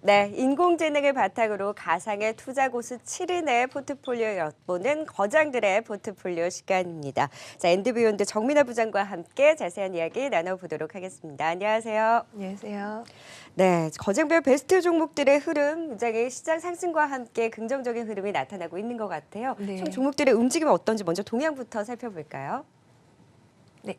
네, 인공지능을 바탕으로 가상의 투자 고수 7인의 포트폴리오 엿보는 거장들의 포트폴리오 시간입니다. 자, 엔드비욘드 정민아 부장과 함께 자세한 이야기 나눠보도록 하겠습니다. 안녕하세요. 안녕하세요. 네, 거장별 베스트 종목들의 흐름, 굉장히 시장 상승과 함께 긍정적인 흐름이 나타나고 있는 것 같아요. 네. 총 종목들의 움직임이 어떤지 먼저 동향부터 살펴볼까요? 네.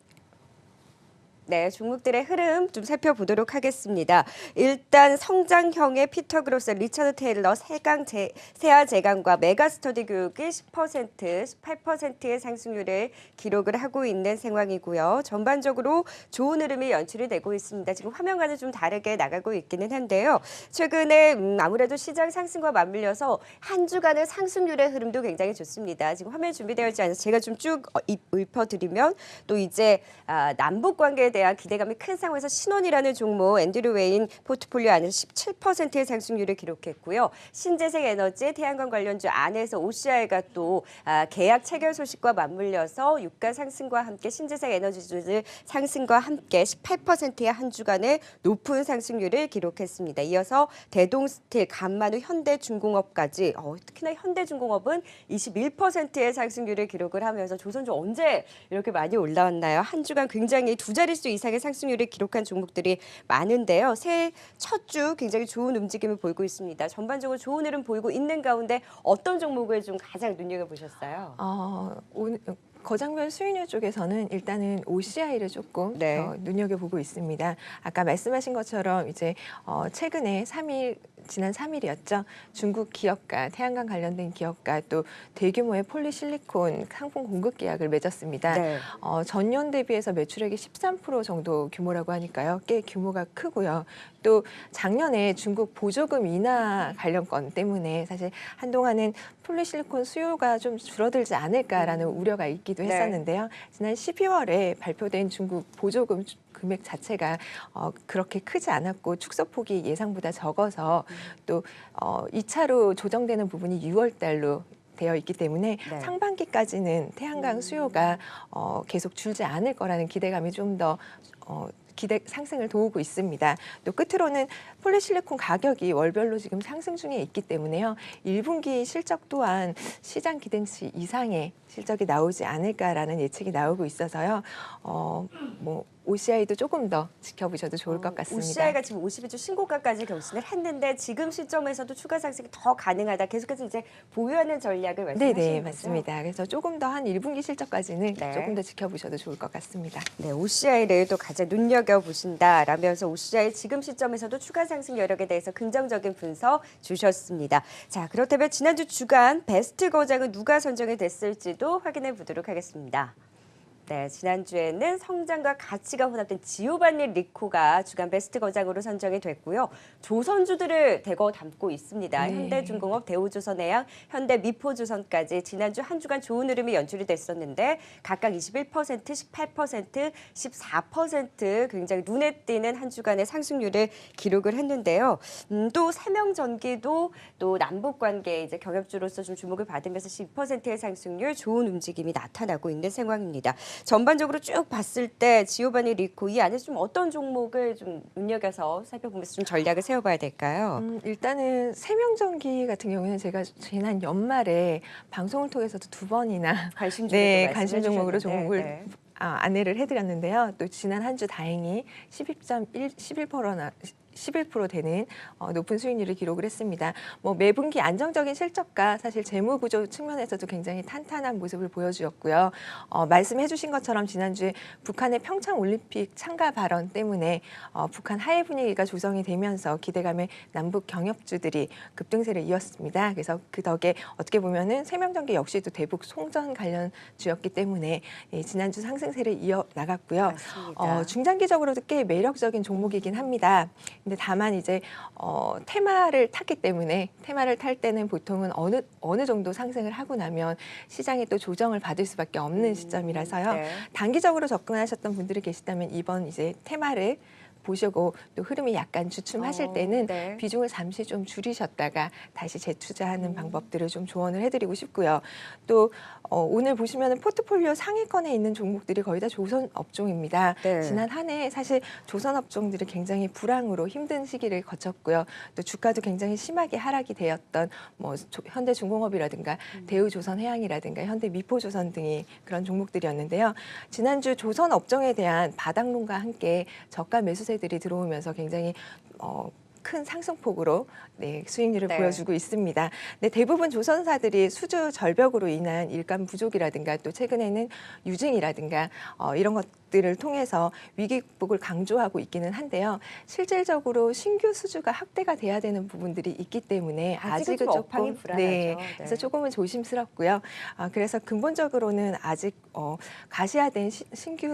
네, 종목들의 흐름 좀 살펴보도록 하겠습니다. 일단 성장형의 피터 그로스, 리처드 테일러, 세아 제강과 메가스터디 교육이 10%, 18%의 상승률을 기록을 하고 있는 상황이고요. 전반적으로 좋은 흐름이 연출이 되고 있습니다. 지금 화면과는 좀 다르게 나가고 있기는 한데요. 최근에 아무래도 시장 상승과 맞물려서 한 주간의 상승률의 흐름도 굉장히 좋습니다. 지금 화면 준비되어 있지 않아서 제가 좀 쭉 읊어드리면 또 이제 남북 관계에 대한 기대감이 큰 상황에서 신원이라는 종목 앤드류 웨인 포트폴리오 안에서 17%의 상승률을 기록했고요. 신재생 에너지, 태양광 관련주 안에서 OCI가 또 계약 체결 소식과 맞물려서 유가 상승과 함께 신재생 에너지주들 상승과 함께 18%의 한 주간의 높은 상승률을 기록했습니다. 이어서 대동스틸, 간만우, 현대중공업까지 특히나 현대중공업은 21%의 상승률을 기록을 하면서 조선주 언제 이렇게 많이 올라왔나요? 한 주간 굉장히 두 자릿수 이상의 상승률을 기록한 종목들이 많은데요. 새해 첫 주 굉장히 좋은 움직임을 보이고 있습니다. 전반적으로 좋은 흐름 보이고 있는 가운데 어떤 종목을 좀 가장 눈여겨보셨어요? 거장별 수익률 쪽에서는 일단은 OCI를 조금 네. 더 눈여겨보고 있습니다. 아까 말씀하신 것처럼 이제 최근에 지난 3일이었죠. 중국 기업가, 태양광 관련된 기업가 또 대규모의 폴리실리콘 상품 공급 계약을 맺었습니다. 네. 전년 대비해서 매출액이 13% 정도 규모라고 하니까요. 꽤 규모가 크고요. 또 작년에 중국 보조금 인하 관련 건 때문에 사실 한동안은 폴리실리콘 수요가 좀 줄어들지 않을까라는 우려가 있기도 했었는데요. 지난 12월에 발표된 중국 보조금 금액 자체가 그렇게 크지 않았고 축소폭이 예상보다 적어서 또 2차로 조정되는 부분이 6월 달로 되어 있기 때문에 네. 상반기까지는 태양광 수요가 계속 줄지 않을 거라는 기대감이 좀 더 상승을 도우고 있습니다. 또 끝으로는 폴리실리콘 가격이 월별로 지금 상승 중에 있기 때문에요. 1분기 실적 또한 시장 기대치 이상의 실적이 나오지 않을까라는 예측이 나오고 있어서요. OCI도 조금 더 지켜보셔도 좋을 것 같습니다. OCI가 지금 52주 신고가까지 경신을 했는데 지금 시점에서도 추가 상승이 더 가능하다. 계속해서 이제 보유하는 전략을 말씀하시는 거죠? 네네, 맞습니다. 그래서 조금 더 한 1분기 실적까지는 네. 조금 더 지켜보셔도 좋을 것 같습니다. 네, OCI를 또 가장 눈여겨보신다라면서 OCI 지금 시점에서도 추가 상승 여력에 대해서 긍정적인 분석 주셨습니다. 자, 그렇다면 지난주 주간 베스트 거장은 누가 선정이 됐을지도 확인해 보도록 하겠습니다. 네, 지난주에는 성장과 가치가 혼합된 지오반니 리코가 주간 베스트 거장으로 선정이 됐고요. 조선주들을 대거 담고 있습니다. 네. 현대중공업, 대우조선해양, 현대미포조선까지 지난주 한 주간 좋은 흐름이 연출이 됐었는데 각각 21%, 18%, 14% 굉장히 눈에 띄는 한 주간의 상승률을 기록을 했는데요. 또 세명전기도 또 남북관계 이제 경협주로서 좀 주목을 받으면서 12%의 상승률 좋은 움직임이 나타나고 있는 상황입니다. 전반적으로 쭉 봤을 때 지오바니 리코 이 안에서 좀 어떤 종목을 좀 눈여겨서 살펴보면서 좀 전략을 세워봐야 될까요? 일단은 세명전기 같은 경우는 제가 지난 연말에 방송을 통해서도 2번이나 관심 관심 종목으로 종목을 네. 안내를 해드렸는데요. 또 지난 한 주 다행히 11% 되는 높은 수익률을 기록을 했습니다. 매분기 안정적인 실적과 사실 재무 구조 측면에서도 굉장히 탄탄한 모습을 보여주었고요. 말씀해 주신 것처럼 지난주에 북한의 평창 올림픽 참가 발언 때문에 북한 하해 분위기가 조성이 되면서 기대감에 남북 경협주들이 급등세를 이었습니다. 그래서 그 덕에 어떻게 보면은 세명전기 역시도 대북 송전 관련주였기 때문에 지난주 상승세를 이어나갔고요. 맞습니다. 중장기적으로도 꽤 매력적인 종목이긴 합니다. 근데 다만 이제 테마를 탔기 때문에 테마를 탈 때는 보통은 어느 정도 상승을 하고 나면 시장에 또 조정을 받을 수밖에 없는 시점이라서요. 네. 단기적으로 접근하셨던 분들이 계시다면 이번 이제 테마를 보시고 또 흐름이 약간 주춤하실 때는 네. 비중을 잠시 좀 줄이셨다가 다시 재투자하는 방법들을 좀 조언을 해드리고 싶고요. 또 오늘 보시면 포트폴리오 상위권에 있는 종목들이 거의 다 조선 업종입니다. 네. 지난 한 해 사실 조선 업종들이 굉장히 불황으로 힘든 시기를 거쳤고요. 또 주가도 굉장히 심하게 하락이 되었던 뭐 현대중공업이라든가 대우조선해양이라든가 현대미포조선 등이 그런 종목들이었는데요. 지난주 조선 업종에 대한 바닥론과 함께 저가 매수세들이 들어오면서 굉장히 큰 상승폭으로 수익률을 네. 보여주고 있습니다. 네, 대부분 조선사들이 수주 절벽으로 인한 일감 부족이라든가 또 최근에는 유증이라든가 이런 것들을 통해서 위기 극복을 강조하고 있기는 한데요. 실질적으로 신규 수주가 확대가 돼야 되는 부분들이 있기 때문에 아직은 좀 업황이 불안하죠. 네, 네. 그래서 조금은 조심스럽고요. 그래서 근본적으로는 아직 가시화된 신규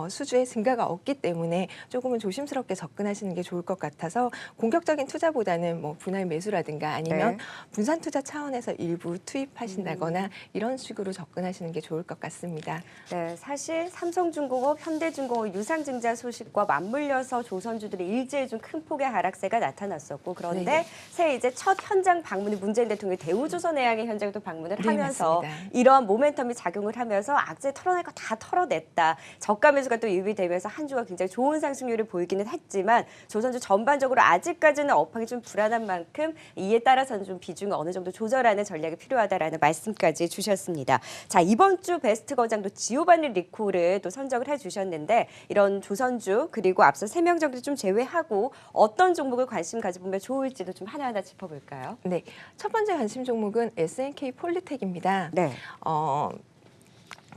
수주의 증가가 없기 때문에 조금은 조심스럽게 접근하시는 게 좋을 것 같아서 공격적인 투자보다는 뭐 분할 매수라든가 아니면 네. 분산 투자 차원에서 일부 투입하신다거나 이런 식으로 접근하시는 게 좋을 것 같습니다. 네, 사실 삼성중공업, 현대중공업 유상증자 소식과 맞물려서 조선주들이 일제히 좀 큰 폭의 하락세가 나타났었고 그런데 네네. 새해 이제 첫 현장 방문이 문재인 대통령이 대우조선해양의 현장도 방문을 네, 하면서 맞습니다. 이러한 모멘텀이 작용을 하면서 악재 털어낼 거 다 털어냈다. 저가 매수가 또 유입이 되면서 한 주가 굉장히 좋은 상승률을 보이기는 했지만 조선주 전반적으로 아직까지는 업황이 좀 불안한 만큼 이에 따라서는 좀 비중을 어느 정도 조절하는 전략이 필요하다라는 말씀까지 주셨습니다. 자, 이번 주 베스트 거장도 지오바니 리코를 또 선정을 해주셨는데 이런 조선주 그리고 앞서 3명 정도 좀 제외하고 어떤 종목을 관심 가져보면 좋을지도 좀 하나하나 짚어볼까요? 네, 첫 번째 관심 종목은 SNK 폴리텍입니다. 네.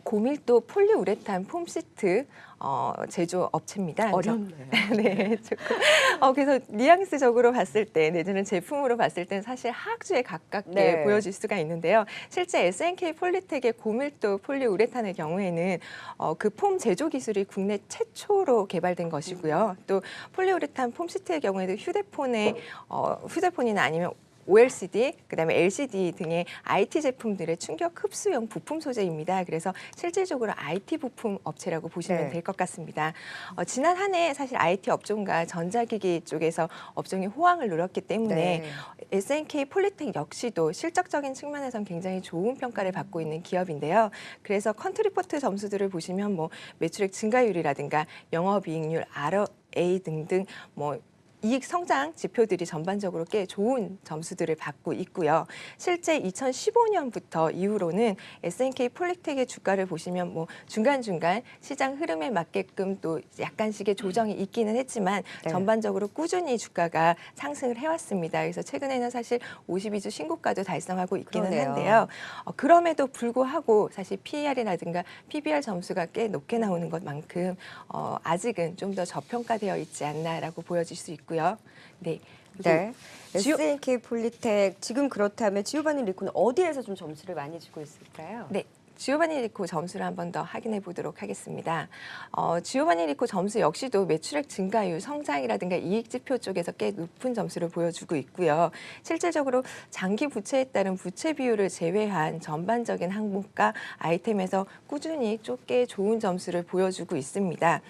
고밀도 폴리우레탄 폼 시트 제조 업체입니다. 그래서 어렵네요. 네, 조금. 그래서 뉘앙스적으로 봤을 때 내지는 제품으로 봤을 때는 사실 하악주에 가깝게 네. 보여질 수가 있는데요. 실제 SNK 폴리텍의 고밀도 폴리우레탄의 경우에는 그 폼 제조 기술이 국내 최초로 개발된 것이고요. 또 폴리우레탄 폼 시트의 경우에도 휴대폰이나 아니면 OLCD, 그다음에 LCD 등의 IT 제품들의 충격 흡수형 부품 소재입니다. 그래서 실질적으로 IT 부품 업체라고 보시면 네. 될 것 같습니다. 지난 한 해 사실 IT 업종과 전자기기 쪽에서 업종이 호황을 누렸기 때문에 네. SNK 폴리텍 역시도 실적적인 측면에선 굉장히 좋은 평가를 받고 있는 기업인데요. 그래서 컨트리포트 점수들을 보시면 뭐 매출액 증가율이라든가 영업이익률, ROA 등등 뭐 이익 성장 지표들이 전반적으로 꽤 좋은 점수들을 받고 있고요. 실제 2015년부터 이후로는 SNK 폴리텍의 주가를 보시면 뭐 중간중간 시장 흐름에 맞게끔 또 약간씩의 조정이 있기는 했지만 네. 전반적으로 꾸준히 주가가 상승을 해왔습니다. 그래서 최근에는 사실 52주 신고가도 달성하고 있기는 그러네요. 한데요. 그럼에도 불구하고 사실 PER이라든가 PBR 점수가 꽤 높게 나오는 것만큼 아직은 좀 더 저평가되어 있지 않나라고 보여질 수 있고요. 네. 그리고 네. SNK 폴리텍 지금 그렇다면 지오바니 리코는 어디에서 좀 점수를 많이 주고 있을까요? 네. 지오바니 리코 점수를 한 번 더 확인해 보도록 하겠습니다. 지오바니 리코 점수 역시도 매출액 증가율, 성장이라든가 이익 지표 쪽에서 꽤 높은 점수를 보여주고 있고요. 실질적으로 장기 부채에 따른 부채 비율을 제외한 전반적인 항목과 아이템에서 꾸준히 꽤 좋은 점수를 보여주고 있습니다.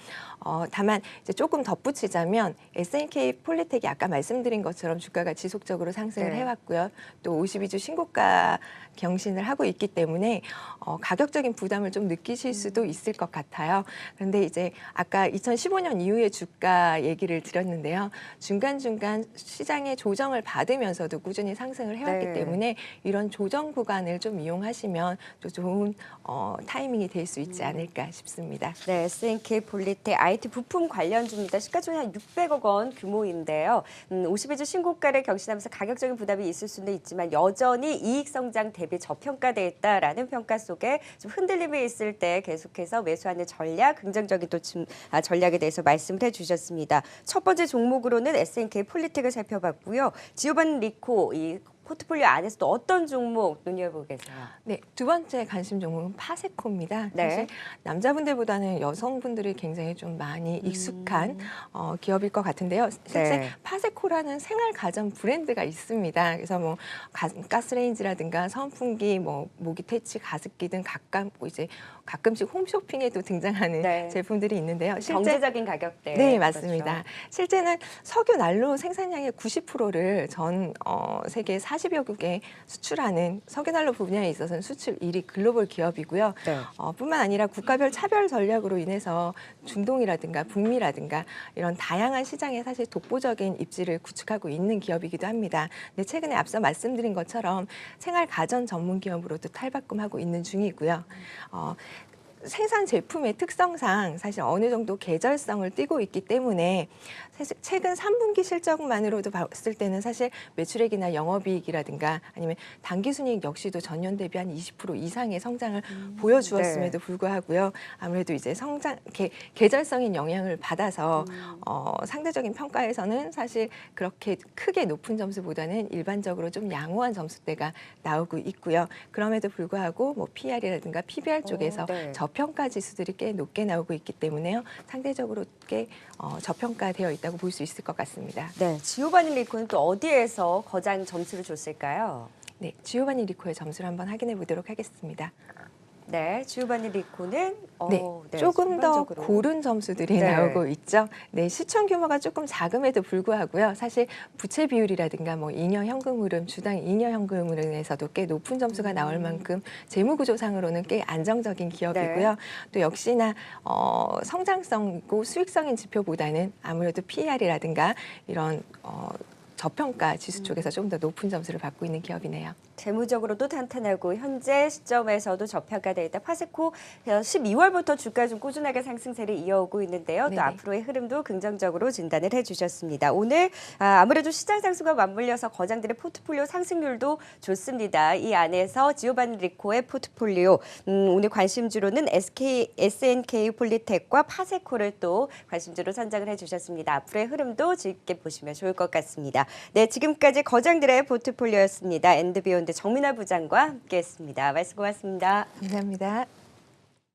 다만 이제 조금 덧붙이자면 SNK 폴리텍이 아까 말씀드린 것처럼 주가가 지속적으로 상승을 네. 해왔고요. 또 52주 신고가 경신을 하고 있기 때문에 가격적인 부담을 좀 느끼실 수도 있을 것 같아요. 그런데 이제 아까 2015년 이후의 주가 얘기를 드렸는데요. 중간중간 시장의 조정을 받으면서도 꾸준히 상승을 해왔기 네. 때문에 이런 조정 구간을 좀 이용하시면 또 좋은 타이밍이 될 수 있지 않을까 싶습니다. 네, SNK 폴리텍 IT 부품 관련주입니다. 시가총액 한 600억 원 규모인데요. 52주 신고가를 경신하면서 가격적인 부담이 있을 수는 있지만 여전히 이익 성장 대비 저평가돼 있다라는 평가 속에 좀 흔들림이 있을 때 계속해서 매수하는 전략, 긍정적인 또 전략에 대해서 말씀을 해주셨습니다. 첫 번째 종목으로는 SNK 폴리텍을 살펴봤고요. 지오바니 리코 이 포트폴리오 안에서도 어떤 종목 눈여보고 계세요? 네, 두 번째 관심 종목은 파세코입니다. 네. 사실 남자분들보다는 여성분들이 굉장히 좀 많이 익숙한 기업일 것 같은데요. 실제 네. 파세코라는 생활 가전 브랜드가 있습니다. 그래서 뭐 가스레인지라든가 선풍기, 뭐 모기 퇴치, 가습기 등 가끔씩 홈쇼핑에도 등장하는 네. 제품들이 있는데요. 경제적인 가격대. 네, 그렇죠. 맞습니다. 실제는 석유 난로 생산량의 90%를 전 세계 40여 국에 수출하는 석유 난로 분야에 있어서는 수출 1위 글로벌 기업이고요. 네. 뿐만 아니라 국가별 차별 전략으로 인해서 중동이라든가 북미라든가 이런 다양한 시장에 사실 독보적인 입지를 구축하고 있는 기업이기도 합니다. 근데 최근에 앞서 말씀드린 것처럼 생활 가전 전문 기업으로도 탈바꿈하고 있는 중이고요. 생산 제품의 특성상 사실 어느 정도 계절성을 띠고 있기 때문에 사실 최근 3분기 실적만으로도 봤을 때는 사실 매출액이나 영업이익이라든가 아니면 당기순이익 역시도 전년 대비 한 20% 이상의 성장을 보여주었음에도 불구하고요. 아무래도 이제 계절성인 영향을 받아서 상대적인 평가에서는 사실 그렇게 크게 높은 점수보다는 일반적으로 좀 양호한 점수대가 나오고 있고요. 그럼에도 불구하고 뭐 PR이라든가 PBR 쪽에서 네. 저평가 지수들이 꽤 높게 나오고 있기 때문에요. 상대적으로 꽤 저평가되어 있다고 볼 수 있을 것 같습니다. 네, 지오바니 리코는 또 어디에서 가장 점수를 줬을까요? 네, 지오바니 리코의 점수를 한번 확인해 보도록 하겠습니다. 네, 지오바니 리코는 조금 더 전반적으로. 고른 점수들이 네. 나오고 있죠. 네, 시총 규모가 조금 작음에도 불구하고요. 사실 부채 비율이라든가 뭐 잉여 현금 흐름, 주당 잉여 현금 흐름에서도 꽤 높은 점수가 나올 만큼 재무 구조상으로는 꽤 안정적인 기업이고요. 네. 또 역시나 성장성이고 수익성인 지표보다는 아무래도 PR이라든가 이런 저평가 지수 쪽에서 좀 더 높은 점수를 받고 있는 기업이네요. 재무적으로도 탄탄하고 현재 시점에서도 저평가되어 있다. 파세코 12월부터 주가 좀 꾸준하게 상승세를 이어오고 있는데요. 네네. 또 앞으로의 흐름도 긍정적으로 진단을 해주셨습니다. 오늘 아무래도 시장 상승과 맞물려서 거장들의 포트폴리오 상승률도 좋습니다. 이 안에서 지오바니 리코의 포트폴리오 오늘 관심주로는 SNK 폴리텍과 파세코를 또 관심주로 선정을 해주셨습니다. 앞으로의 흐름도 즐겁게 보시면 좋을 것 같습니다. 네, 지금까지 거장들의 포트폴리오였습니다. 엔드비온드 정민아 부장과 함께했습니다. 말씀 고맙습니다. 감사합니다.